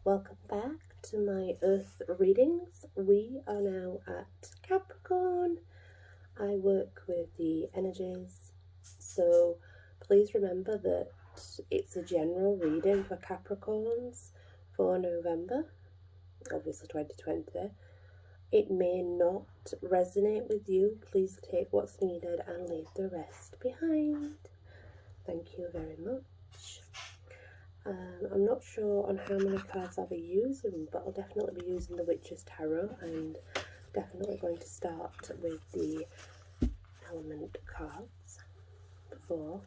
welcome back to my Earth readings. We are now at Capricorn. I work with the energies, so please remember that it's a general reading for Capricorns for November, obviously 2020. It may not resonate with you. Please take what's needed and leave the rest behind. Thank you very much. I'm not sure on how many cards I'll be using, but I'll definitely be using the Witch's Tarot, and definitely going to start with the element cards for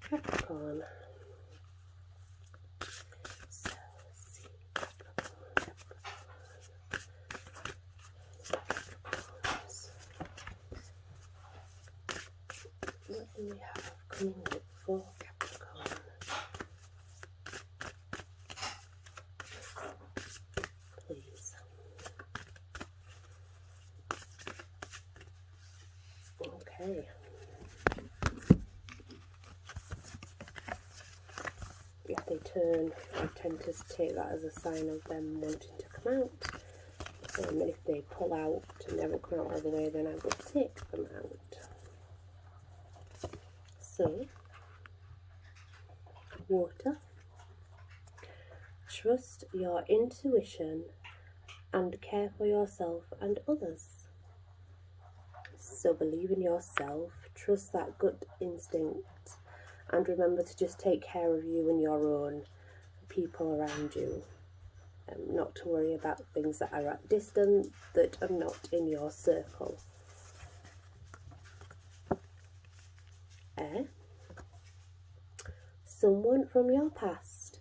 Capricorn. So let's see, Capricorns. What do we have coming up for Capricorn? Please. Okay. If they turn, I tend to take that as a sign of them wanting to come out. And if they pull out and never come out all the way, then I will take them out. So, water. Trust your intuition and care for yourself and others. So believe in yourself, trust that gut instinct, and remember to just take care of you and your own people around you. Not to worry about things that are at distance, that are not in your circle. Air. Someone from your past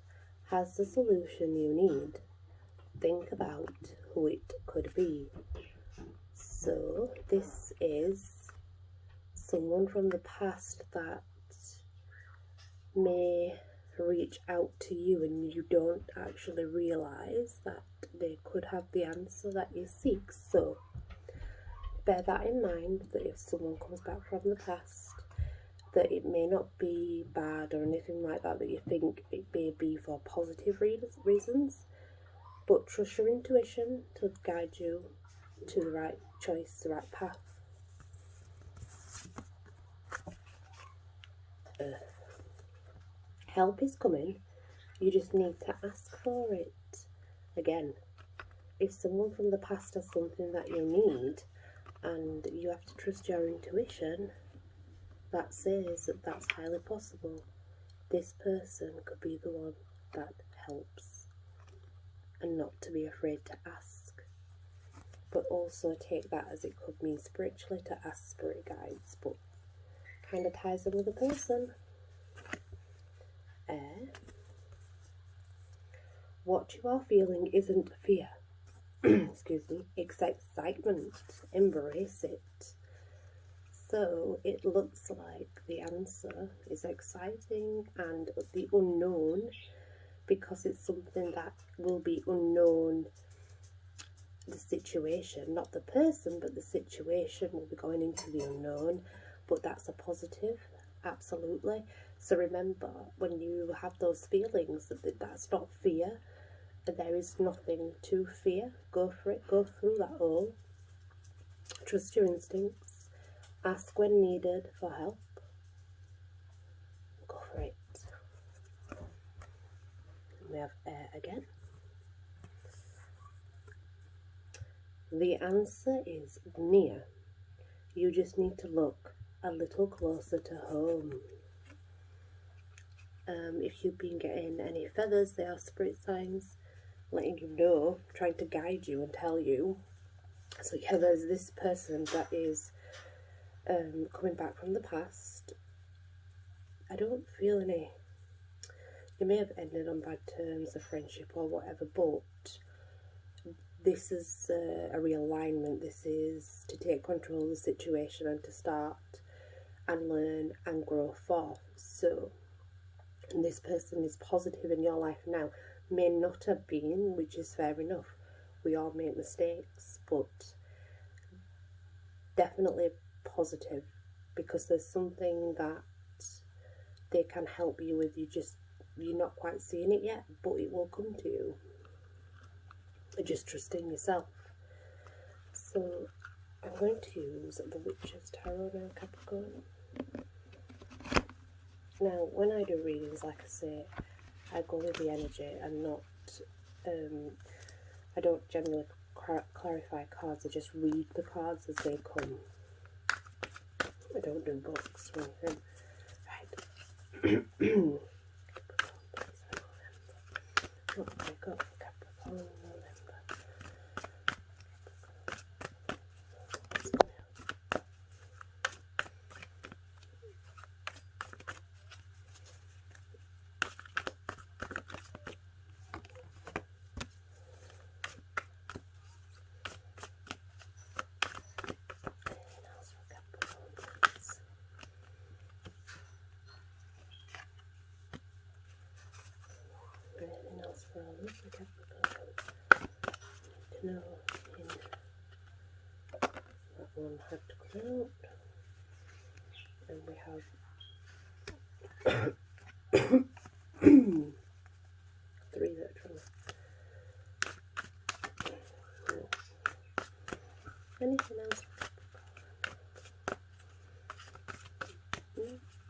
has the solution you need. Think about who it could be. So this is someone from the past that may reach out to you and you don't actually realise that they could have the answer that you seek. So bear that in mind, that if someone comes back from the past, that it may not be bad or anything like that, that you think it may be for positive reasons, but trust your intuition to guide you to the right choice, the right path. Earth. Help is coming, you just need to ask for it. Again, if someone from the past has something that you need and you have to trust your intuition, that says that that's highly possible. This person could be the one that helps, and not to be afraid to ask. But also take that as it could mean spiritually, to ask spirit guides, but kind of ties in with the person. Air. What you are feeling isn't fear. Excuse me. It's excitement. Embrace it. So it looks like the answer is exciting and the unknown, because it's something that will be unknown. The situation, not the person, but the situation will be going into the unknown, but that's a positive, absolutely. So remember, when you have those feelings, that's not fear, there is nothing to fear. Go for it, go through that all. Trust your instincts, ask when needed for help, go for it. We have air again. The answer is near. You just need to look a little closer to home. If you've been getting any feathers, they are spirit signs letting you know, trying to guide you and tell you. So yeah, there's this person that is coming back from the past. I don't feel any, you may have ended on bad terms, a friendship or whatever, but this is a realignment. This is to take control of the situation and to start and learn and grow forth. So this person is positive in your life now. May not have been, which is fair enough. We all make mistakes, but definitely positive, because there's something that they can help you with. You just you're not quite seeing it yet, but it will come to you. Just trust in yourself. So I'm going to use the Witch's Tarot now, Capricorn. Now, when I do readings, like I say, I go with the energy and not, I don't generally clarify cards, I just read the cards as they come. I don't do books or anything. Right. Oh my God, Capricorn, November. Anything else for our lovely Capricorn? Need to know in that one had to come out. And we have three that are trying to... Anything else?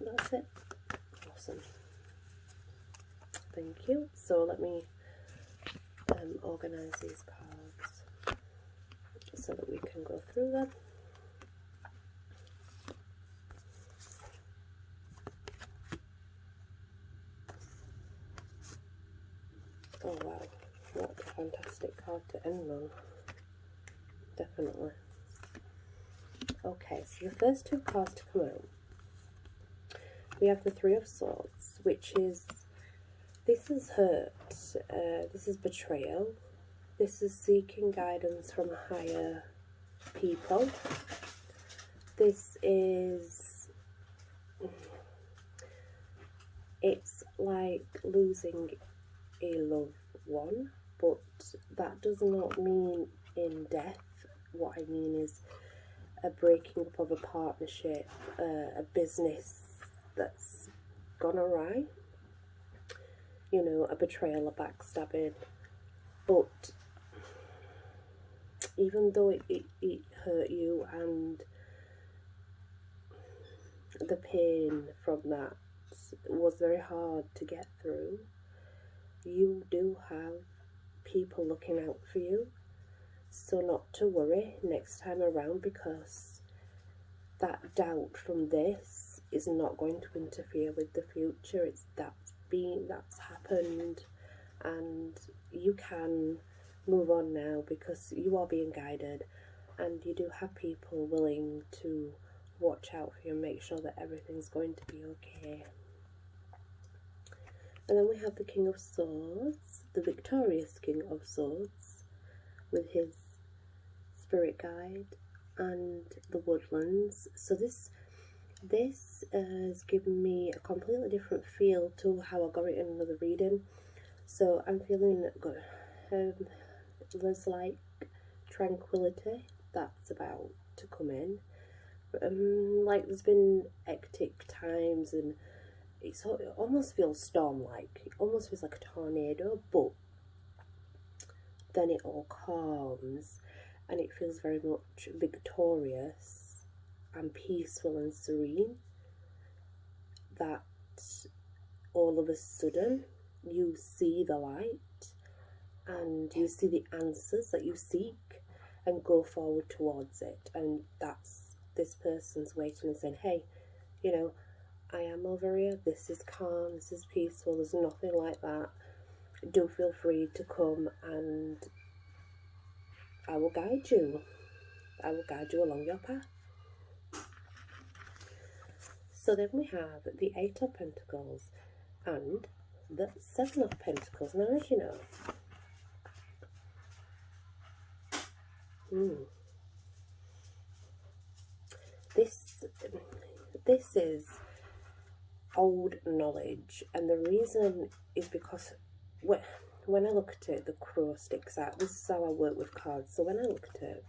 No, that's it. Awesome. Thank you. So let me organise these cards so that we can go through them. Oh wow, what a fantastic card to end on. Definitely. Okay, so the first two cards to come out, we have the Three of Swords, which is, this is hurt, this is betrayal, this is seeking guidance from higher people, this is, it's like losing a loved one, but that does not mean in death. What I mean is a breaking up of a partnership, a business that's gone awry, you know, a betrayal, a backstabbing. But even though it hurt you, and the pain from that was very hard to get through, you do have people looking out for you. So not to worry next time around, because that doubt from this is not going to interfere with the future. It's that's happened, and you can move on now because you are being guided, and you do have people willing to watch out for you and make sure that everything's going to be okay. And then we have the King of Swords, the victorious King of Swords, with his spirit guide and the woodlands. So this has given me a completely different feel to how I got it in another reading. So I'm feeling good. There's like tranquility that's about to come in. Like there's been hectic times, and it almost feels storm-like. It almost feels like a tornado, but then it all calms, and it feels very much victorious and peaceful and serene. That all of a sudden you see the light, and you see the answers that you seek, and go forward towards it. And that's, this person's waiting and saying, hey, you know, I am over here, this is calm, this is peaceful, there's nothing like that. Do feel free to come, and I will guide you. I will guide you along your path. So then we have the Eight of Pentacles and the Seven of Pentacles. Now, as you know, this is old knowledge, and the reason is because when I look at it, the crow sticks out. This is how I work with cards. So when I look at it,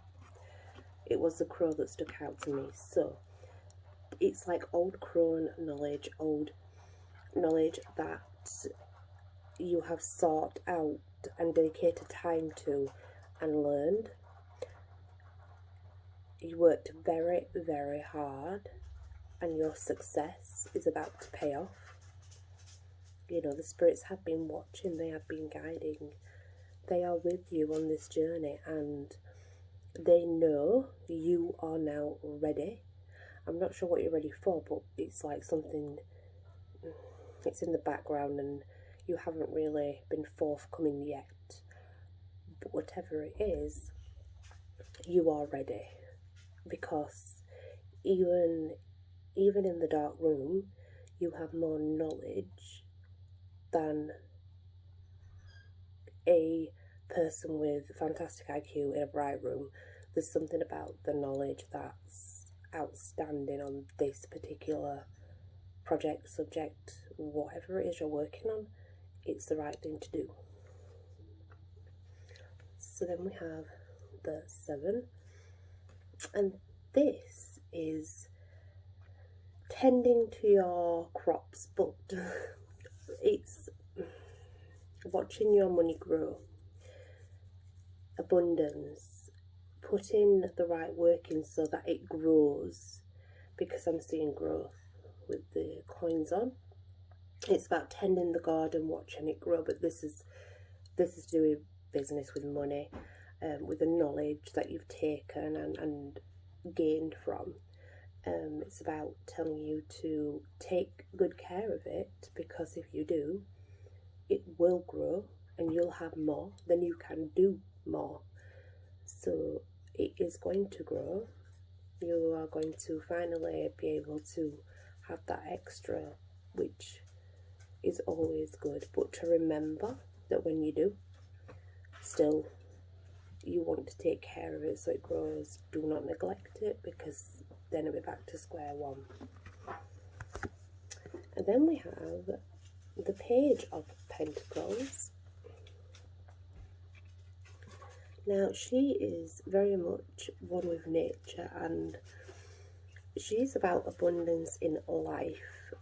it was the crow that stuck out to me. So it's like old crone knowledge, old knowledge that you have sought out and dedicated time to and learned. You worked very, very hard, and your success is about to pay off. You know, the spirits have been watching, they have been guiding, they are with you on this journey, and they know you are now ready. I'm not sure what you're ready for, but it's like something, it's in the background and you haven't really been forthcoming yet. But whatever it is, you are ready, because even in the dark room, you have more knowledge than a person with fantastic IQ in a bright room. There's something about the knowledge that's outstanding on this particular project, subject, whatever it is you're working on. It's the right thing to do. So then we have the 7, and this is tending to your crops, but it's watching your money grow, abundance, putting the right work in so that it grows, because I'm seeing growth with the coins on. It's about tending the garden, watching it grow, but this is doing business with money, with the knowledge that you've taken and gained from. It's about telling you to take good care of it, because if you do, it will grow and you'll have more, then you can do more. So it is going to grow. You are going to finally be able to have that extra, which is always good. But to remember that when you do, still you want to take care of it so it grows. Do not neglect it, because then it'll be back to square one. And then we have the Page of Pentacles. Now, she is very much one with nature, and she's about abundance in life,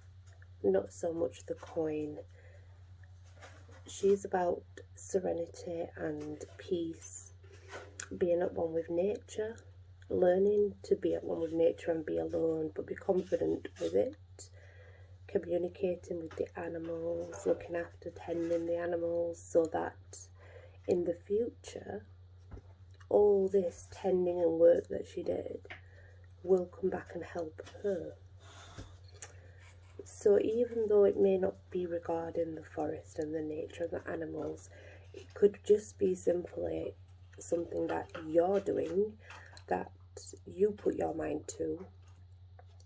not so much the coin. She's about serenity and peace, being at one with nature, learning to be at one with nature and be alone, but be confident with it, communicating with the animals, looking after, tending the animals, so that in the future, all this tending and work that she did will come back and help her. So even though it may not be regarding the forest and the nature and the animals, it could just be simply something that you're doing, that you put your mind to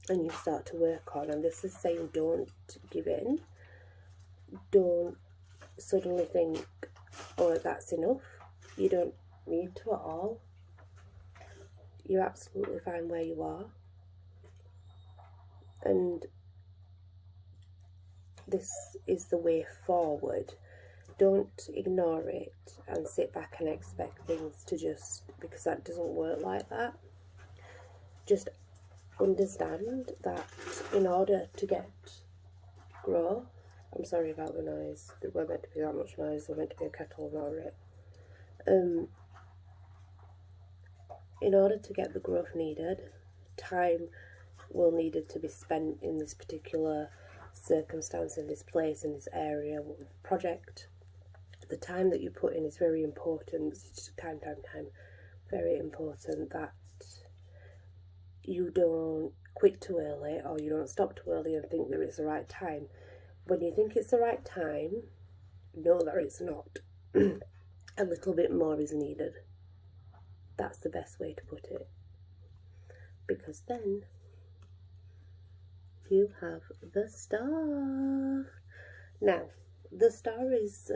and you start to work on. And this is saying, don't give in. Don't suddenly think, oh, that's enough. You don't need to at all. You're absolutely fine where you are. And this is the way forward. Don't ignore it and sit back and expect things to just, because that doesn't work like that. Just understand that in order to get growth, I'm sorry about the noise, there weren't meant to be that much noise, there meant to be a kettle over it. In order to get the growth needed, time will needed to be spent in this particular circumstance, in this place, in this area, project. The time that you put in is very important. It's just time, very important that you don't quit too early, or you don't stop too early and think that it's the right time. When you think it's the right time, know that it's not. A little bit more is needed. That's the best way to put it. Because then you have the Star. Now, the Star is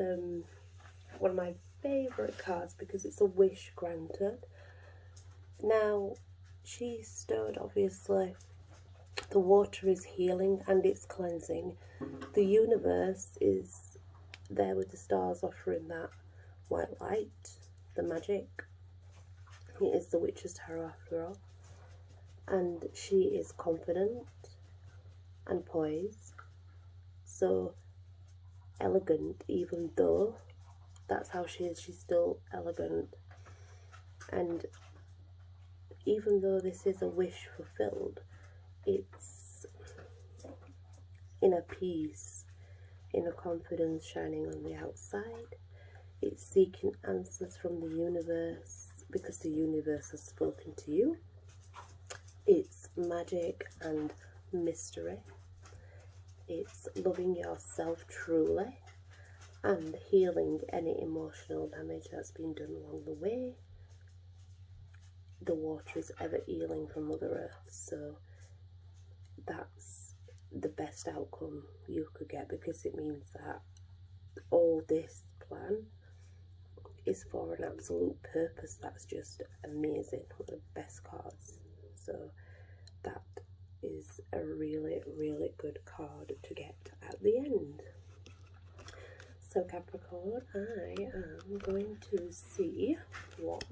one of my favourite cards because it's a wish granted. Now, she stood, obviously, the water is healing and it's cleansing. The universe is there with the stars offering that white light, the magic. It is the Witch's Tarot after all. And she is confident and poised. So elegant, even though that's how she is. She's still elegant. And even though this is a wish fulfilled, it's inner peace, inner confidence shining on the outside. It's seeking answers from the universe because the universe has spoken to you. It's magic and mystery. It's loving yourself truly and healing any emotional damage that's been done along the way. The water is ever healing from Mother Earth, so that's the best outcome you could get, because it means that all this plan is for an absolute purpose that's just amazing, the best cards. So that is a really, really good card to get at the end. So Capricorn, I am going to see what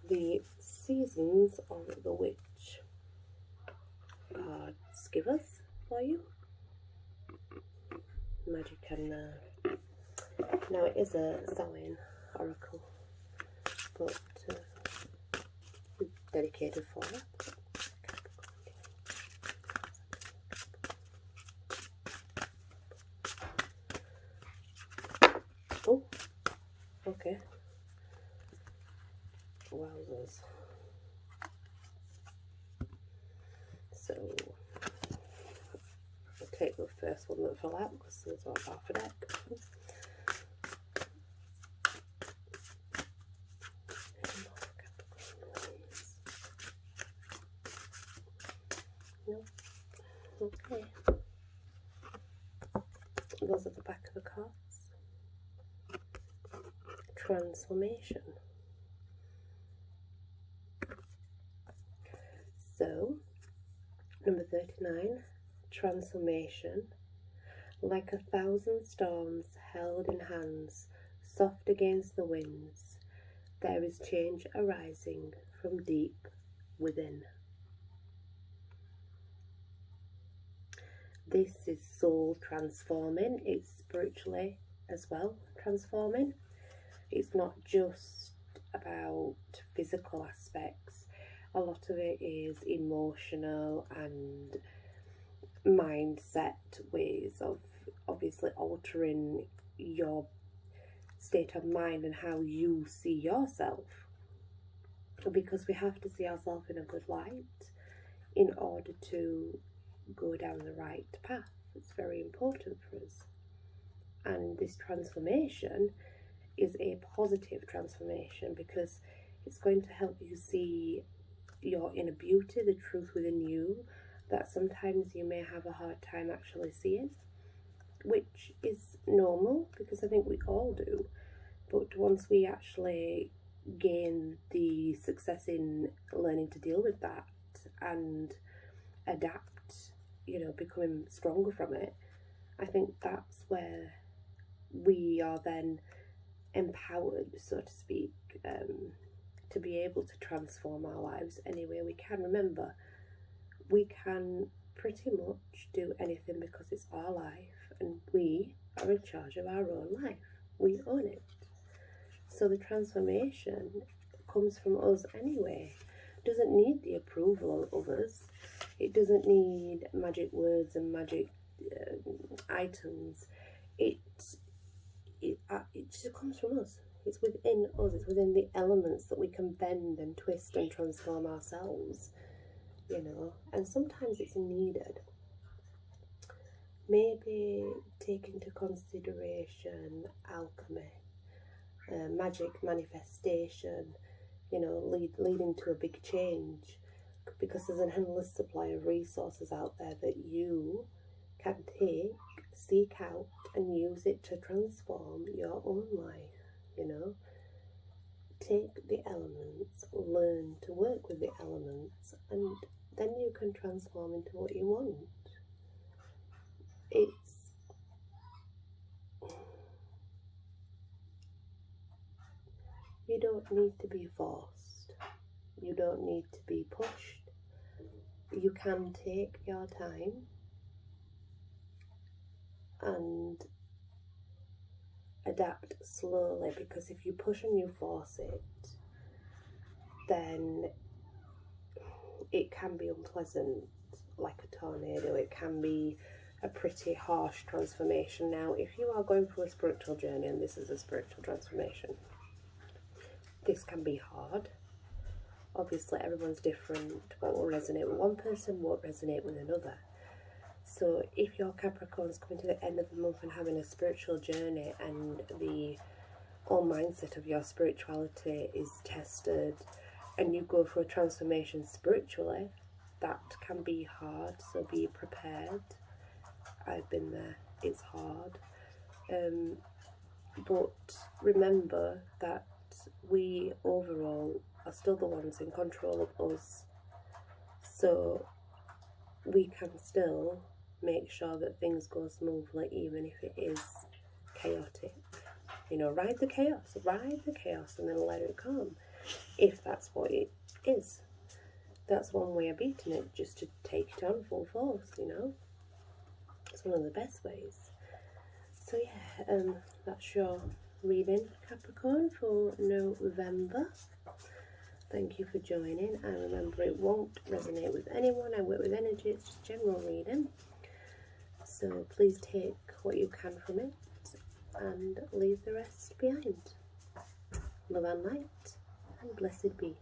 the Seasons of the Witch cards give us for you. Magic and now it is a Samhain oracle, but dedicated for it. Oh, okay. Wowzers. So I'll take the first one that fell out because there's about half a deck. No. Okay. Those are the back of the cards. Transformation. So, number 39, transformation. Like 1,000 storms held in hands, soft against the winds, there is change arising from deep within. This is soul transforming. It's spiritually as well transforming. It's not just about physical aspects. A lot of it is emotional and mindset ways of obviously altering your state of mind and how you see yourself, because we have to see ourselves in a good light in order to go down the right path. It's very important for us, and this transformation is a positive transformation because it's going to help you see your inner beauty, the truth within you that sometimes you may have a hard time actually seeing, which is normal because I think we all do. But once we actually gain the success in learning to deal with that and adapt, you know, becoming stronger from it, I think that's where we are then empowered, so to speak, to be able to transform our lives any way we can. Remember, we can pretty much do anything because it's our life and we are in charge of our own life. We own it. So the transformation comes from us anyway. It doesn't need the approval of others. It doesn't need magic words and magic items. It just comes from us. It's within us. It's within the elements that we can bend and twist and transform ourselves, you know. And sometimes it's needed. Maybe take into consideration alchemy, magic manifestation, you know, leading to a big change, because there's an endless supply of resources out there that you can take, seek out and use it to transform your own life, you know. Take the elements, learn to work with the elements, and then you can transform into what you want. You don't need to be forced. You don't need to be pushed. You can take your time and adapt slowly, because if you push and you force it, then it can be unpleasant, like a tornado. It can be a pretty harsh transformation. Now, if you are going through a spiritual journey, and this is a spiritual transformation, this can be hard. Obviously, everyone's different. What will resonate with one person won't resonate with another. So if your Capricorn is coming to the end of the month and having a spiritual journey, and the whole mindset of your spirituality is tested, and you go for a transformation spiritually, that can be hard. So be prepared. I've been there. It's hard. But remember that we overall are still the ones in control of us. So we can still make sure that things go smoothly, even if it is chaotic. You know, ride the chaos, and then let it come, if that's what it is. That's one way of beating it, just to take it on full force, you know. It's one of the best ways. So yeah, that's your reading, Capricorn, for November. Thank you for joining, and remember, it won't resonate with anyone. I work with energy, it's just general reading. So please take what you can from it and leave the rest behind. Love and light, and blessed be.